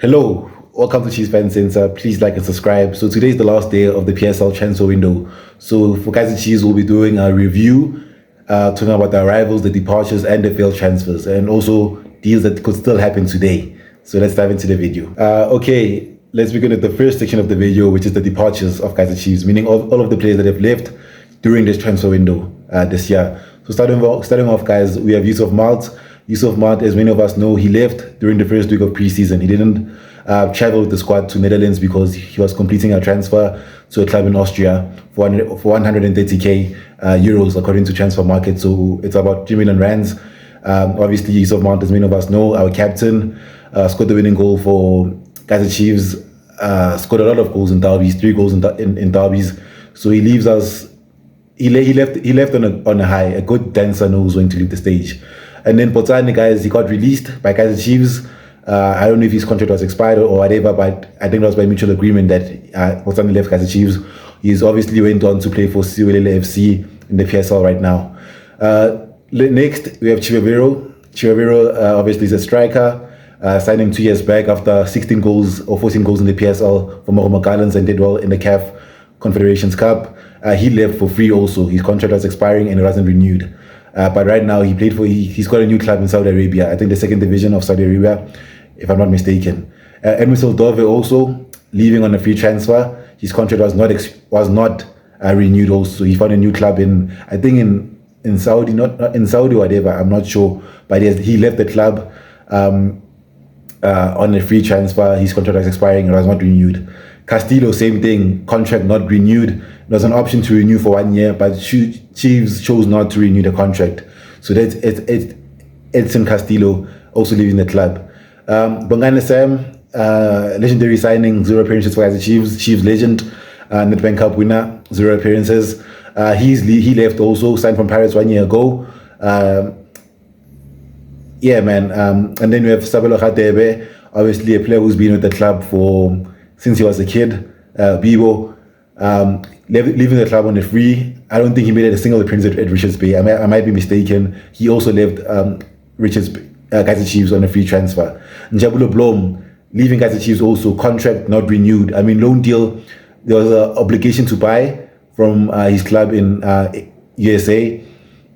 Hello, welcome to Chiefs Fan Center. Please like and subscribe. So today is the last day of the PSL transfer window. So for Kaizer Chiefs, we'll be doing a review, talking about the arrivals, the departures, and the failed transfers, and also deals that could still happen today. So let's dive into the video. Okay, let's begin with the first section of the video, which is the departures of Kaizer Chiefs, meaning all of the players that have left during this transfer window this year. So starting off, guys, we have Yusuf Malt. Yusuf Malt, as many of us know, he left during the first week of preseason. He didn't travel with the squad to Netherlands because he was completing a transfer to a club in Austria for 130k euros, according to Transfer Market. So it's about 3 million rands. Obviously, Yusuf Malt, as many of us know, our captain, scored the winning goal for Kaizer Chiefs. Scored a lot of goals in derbies, 3 goals in derbies. So he leaves us. He left on a high. A good dancer knows when to leave the stage. And then Potsani, guys, he got released by Kaizer Chiefs. I don't know if his contract was expired or whatever, but I think it was by mutual agreement that Potsani left Kaizer Chiefs. He's obviously went on to play for Siwelele FC in the PSL right now. Next, we have Chivaviro. Chivaviro obviously is a striker. Signed him 2 years back after 16 goals or 14 goals in the PSL for Mahoma Gallants and did well in the CAF Confederations Cup. He left for free also. His contract was expiring and it wasn't renewed. But right now he's got a new club in Saudi Arabia. I think the second division of Saudi Arabia, if I'm not mistaken. Emerson Dove also leaving on a free transfer. His contract was not renewed also. He found a new club in Saudi, not in Saudi or whatever, I'm not sure. But he left the club on a free transfer. His contract was expiring and was not renewed. Castillo, same thing, contract not renewed. There was an option to renew for 1 year, but Chiefs chose not to renew the contract. So that's Edson Castillo also leaving the club. Bongani Sam, legendary signing, 0 appearances for Kaizer Chiefs. Chiefs legend, Nedbank Cup winner, 0 appearances. He left also, signed from Paris 1 year ago. Yeah, man. And then we have Sabelo Khatebe, obviously a player who's been with the club since he was a kid. Bibo, leaving the club on a free. I don't think he made a single appearance at Richards Bay. I might be mistaken. He also left Kaizer Chiefs on a free transfer. Njabulo Blom, leaving Kaizer Chiefs also, contract not renewed. I mean, loan deal, there was an obligation to buy from his club in USA,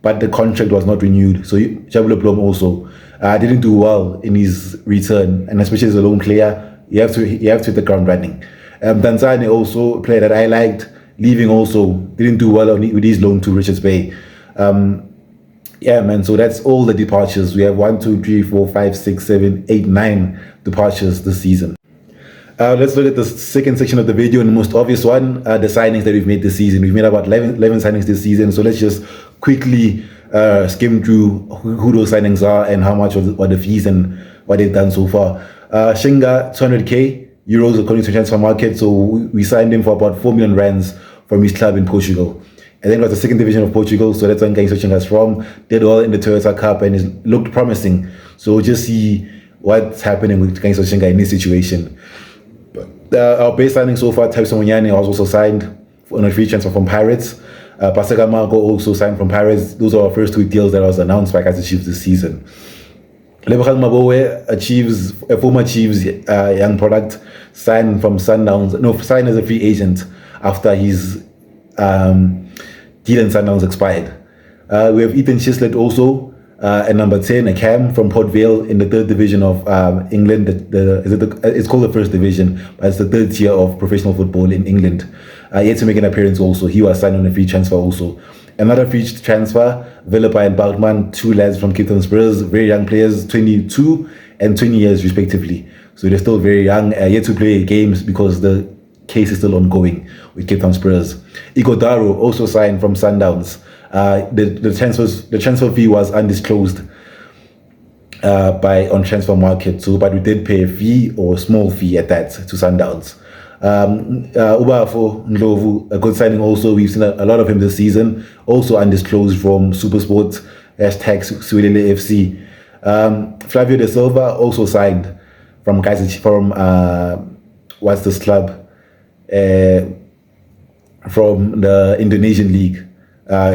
but the contract was not renewed. So Njabulo Blom also didn't do well in his return, and especially as a loan player, you have to hit the ground running. Danzani also, a player that I liked, leaving also, didn't do well with his loan to Richards Bay. Yeah, man, so that's all the departures. We have 1, 2, 3, 4, 5, 6, 7, 8, 9 departures this season. Let's look at the second section of the video, and the most obvious one, the signings that we've made this season. We've made about 11 signings this season, so let's just quickly skim through who those signings are and how much were the fees and what they've done so far. Shinga, 200k euros according to Transfer Market. So we signed him for about 4 million rands from his club in Portugal. And then it was the second division of Portugal, so that's where Kaizer Chiefs from. Did well in the Toyota Cup and it looked promising. So we'll just see what's happening with Kaizer Chiefs in this situation. Our base signing so far, Tyson Munyane was also signed on a free transfer from Pirates. Paseka Marco also signed from Pirates. Those are our first 2 deals that was announced by Kaizer Chiefs this season. Lebogang Mabowe, a former Chiefs young product, signed from Sundowns. No, signed as a free agent after his deal in Sundowns expired. We have Ethan Chislett also, at number 10, a cam from Port Vale in the 3rd division of England. It's called the 1st division, but it's the 3rd tier of professional football in England. Yet to make an appearance also. He was signed on a free transfer also. Another free transfer, Villepa and Balkman, 2 lads from Cape Town Spurs, very young players, 22 and 20 years respectively. So they're still very young, yet to play games because the case is still ongoing with Cape Town Spurs. Igodaro also signed from Sundowns. The transfer fee was undisclosed on Transfer Market, but we did pay a fee or a small fee at that to Sundowns. Ubafo Ndlovu, a good signing also. We've seen a lot of him this season, also undisclosed from Supersport, #Siwelele FC. Flavio De Silva also signed from what's this club? From the Indonesian league.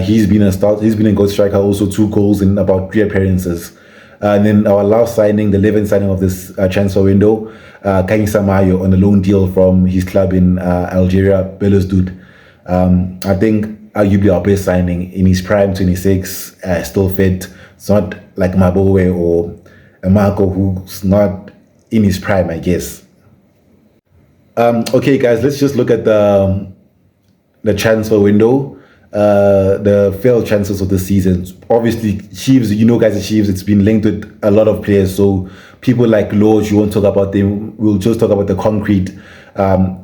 He's been a goal striker, also 2 goals in about 3 appearances. And then our last signing, the 11th signing of this transfer window, Kaizer on a loan deal from his club in Algeria, Belouizdad. I think arguably our best signing in his prime, 26, still fit. It's not like Mabowe or Marco, who's not in his prime, I guess. Okay, guys, let's just look at the transfer window. The failed chances of the season. Obviously, Chiefs, guys, the Chiefs, it's been linked with a lot of players. So people like Lodge, you won't talk about them. We'll just talk about the concrete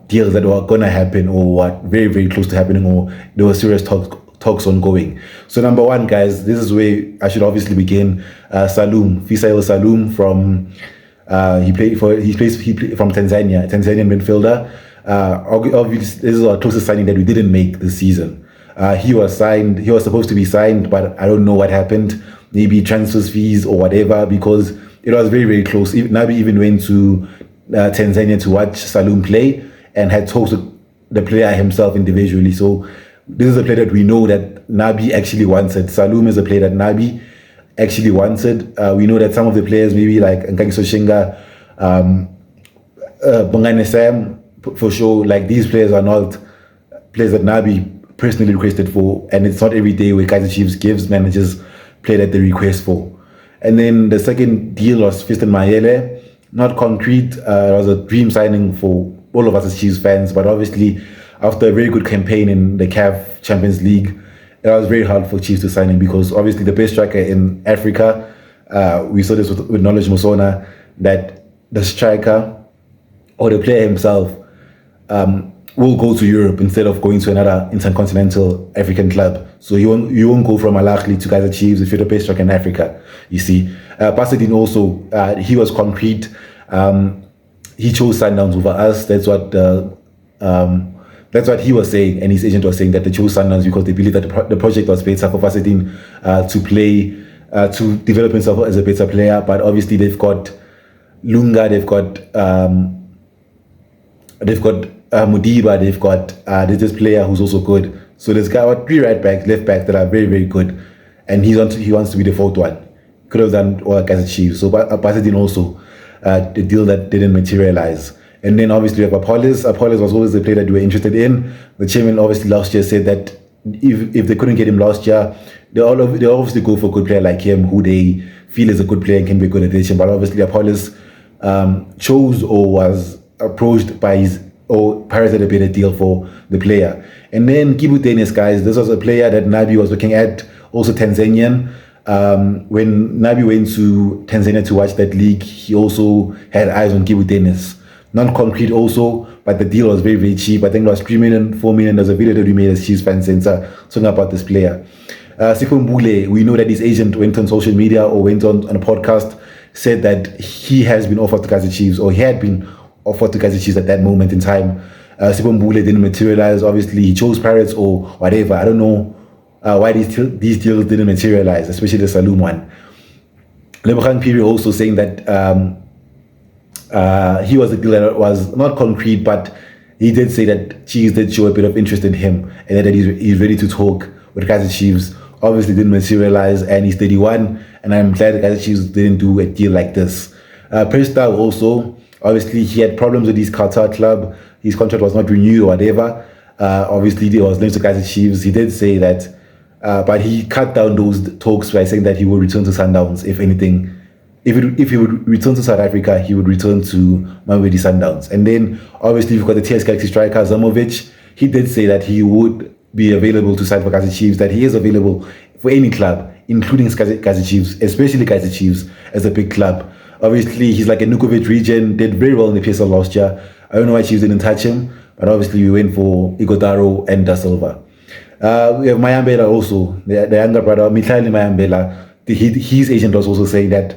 deals that were going to happen or what very, very close to happening, or there were serious talks ongoing. So number one, guys, this is where I should obviously begin. Fisail Saloom from he played from Tanzania, Tanzanian midfielder. Obviously, this is our closest signing that we didn't make this season. He was supposed to be signed, but I don't know what happened. Maybe transfers fees or whatever, because it was very, very close. Nabi even went to Tanzania to watch Saloom play and had talked to the player himself individually. So this is a player that we know that Nabi actually wanted. Saloom is a player that Nabi actually wanted. We know that some of the players, maybe like Nkangiso Shinga, Bongane Sam, for sure, like these players are not players that Nabi personally requested for, and it's not every day where Kaizer Chiefs gives managers play that they request for. And then the second deal was Fiston Mayele, not concrete. It was a dream signing for all of us as Chiefs fans, but obviously after a very good campaign in the CAF Champions League, it was very hard for Chiefs to sign him, because obviously the best striker in Africa, we saw this with Knowledge Musona, that the striker or the player himself will go to Europe instead of going to another intercontinental African club. So you won't go from Al Ahly to Kaizer Chiefs if you're the best striker in Africa, you see. Pasadena also, he was concrete. He chose Sundowns over us. That's what he was saying, and his agent was saying that they chose Sundowns because they believe that the project was better for Pasadena to play, to develop himself as a better player. But obviously they've got Lunga, they've got Mudiba, they've got there's this player who's also good. So there's got 3 right backs, left backs that are very, very good, and he wants to be the 4th one. Could have done all Kaizer Chiefs. So Pasadena also the deal that didn't materialize. And then obviously we have Apollos. Apollos was always the player that we were interested in. The chairman obviously last year said that if they couldn't get him last year, they obviously go for a good player like him, who they feel is a good player and can be a good addition. But obviously Apollos chose or was approached by Pirates had a better deal for the player. And then Kibu Dennis, guys, this was a player that Nabi was looking at, also Tanzanian. When Nabi went to Tanzania to watch that league, he also had eyes on Kibu Dennis. Non-concrete also, but the deal was very, very cheap. I think it was 3 million, 4 million. There's a video that we made as Chiefs Fan Center talking about this player. Sifumbule, we know that his agent went on social media or went on a podcast, said that he has been offered to Kaizer Chiefs, or he had been offered to Kaizer Chiefs at that moment in time. Sifumbule didn't materialize. Obviously, he chose Pirates or whatever. I don't know why these deals didn't materialize, especially the Saloom one. Lebogang Piri also saying that he was a deal that was not concrete, but he did say that Chiefs did show a bit of interest in him, and that he's ready to talk with Kaizer Chiefs. Obviously didn't materialize, and he's 31, and I'm glad Kaizer Chiefs didn't do a deal like this. Presta also, obviously he had problems with his Qatar club. His contract was not renewed or whatever. Obviously there was linked to Kaizer Chiefs. He did say that, but he cut down those talks by saying that he will return to Sundowns, if anything. If he would return to South Africa, he would return to Mamelodi Sundowns. And then obviously you've got the TS Galaxy striker Zamovic. He did say that he would be available to sign for Kaizer Chiefs, that he is available for any club, including Kaizer Chiefs, especially Kaizer Chiefs as a big club. Obviously he's like a Nukovic region, did very well in the PSL last year. I don't know why Chiefs didn't touch him, but obviously we went for Igodaro and Da Silva. We have Mayambela also, the younger brother, Mithaili Mayambela. His agent was also saying that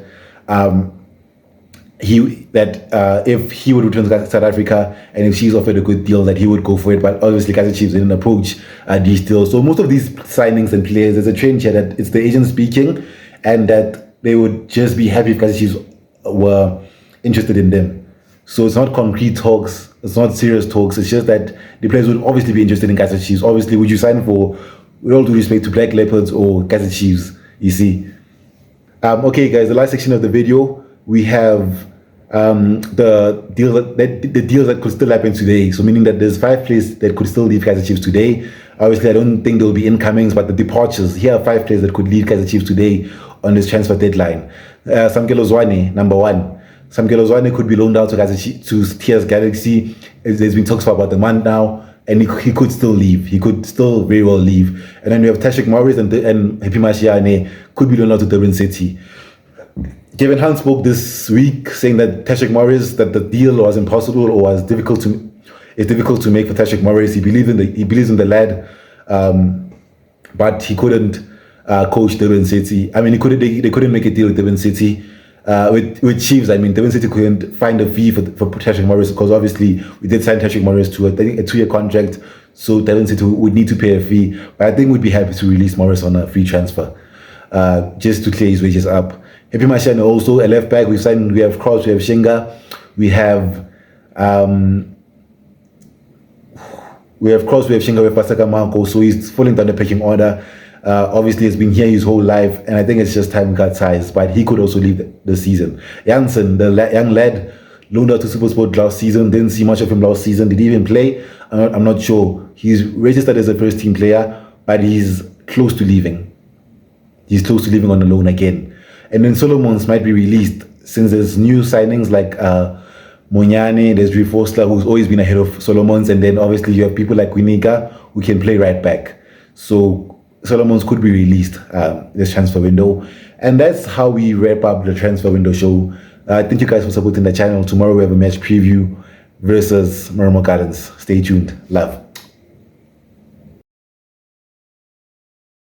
if he would return to South Africa and if she's offered a good deal, that he would go for it. But obviously Kaizer Chiefs didn't approach these deals. So most of these signings and players, there's a trend here that it's the agent speaking, and that they would just be happy if Kaizer Chiefs were interested in them. So it's not concrete talks, it's not serious talks. It's just that the players would obviously be interested in Kaizer Chiefs. Obviously, would you sign for, with all due respect, to Black Leopards or Kaizer Chiefs? You see. Okay, guys, the last section of the video, we have the deals that could still happen today. So meaning that there's 5 players that could still leave Kaizer Chiefs today. Obviously, I don't think there will be incomings, but the departures. Here are 5 players that could leave Kaizer Chiefs today on this transfer deadline. Samkelo Zwane, number 1. Samkelo Zwane could be loaned out to Kaizer Chiefs, to TS Galaxy. There's been talks for about a month now. And he could still leave. He could still very well leave. And then we have Tashik Morris and Happy Mashiane could be loaned out to Durban City. Kevin Hunt spoke this week saying that Tashik Morris, that the deal was impossible or was difficult to make for Tashik Morris. He believes in the lad, but he couldn't coach Durban City. I mean, they couldn't make a deal with Durban City. With Chiefs, I mean, Durban City couldn't find a fee for Tashik Morris because obviously we did sign Tashik Morris to a 2-year contract, so Durban City would need to pay a fee. But I think we'd be happy to release Morris on a free transfer, just to clear his wages up. Happy Mashiane also a left back. We have Cross, we have Shinga, we have Cross, we have Shinga, we have Pasaka Marco. So he's falling down the pecking order. Obviously, he's been here his whole life, and I think it's just time we got size. But he could also leave the season. Janssen, the young lad, loaned out to SuperSport last season. Didn't see much of him last season. Did he even play? I'm not sure. He's registered as a first-team player, but he's close to leaving. He's close to leaving on the loan again. And then Solomons might be released since there's new signings like Monyane, there's Rifosla, who's always been ahead of Solomons, and then obviously you have people like Winika who can play right back. So Solomons could be released this transfer window. And that's how we wrap up the transfer window show. Thank you guys for supporting the channel. Tomorrow we have a match preview versus Marimo Gardens. Stay tuned. Love.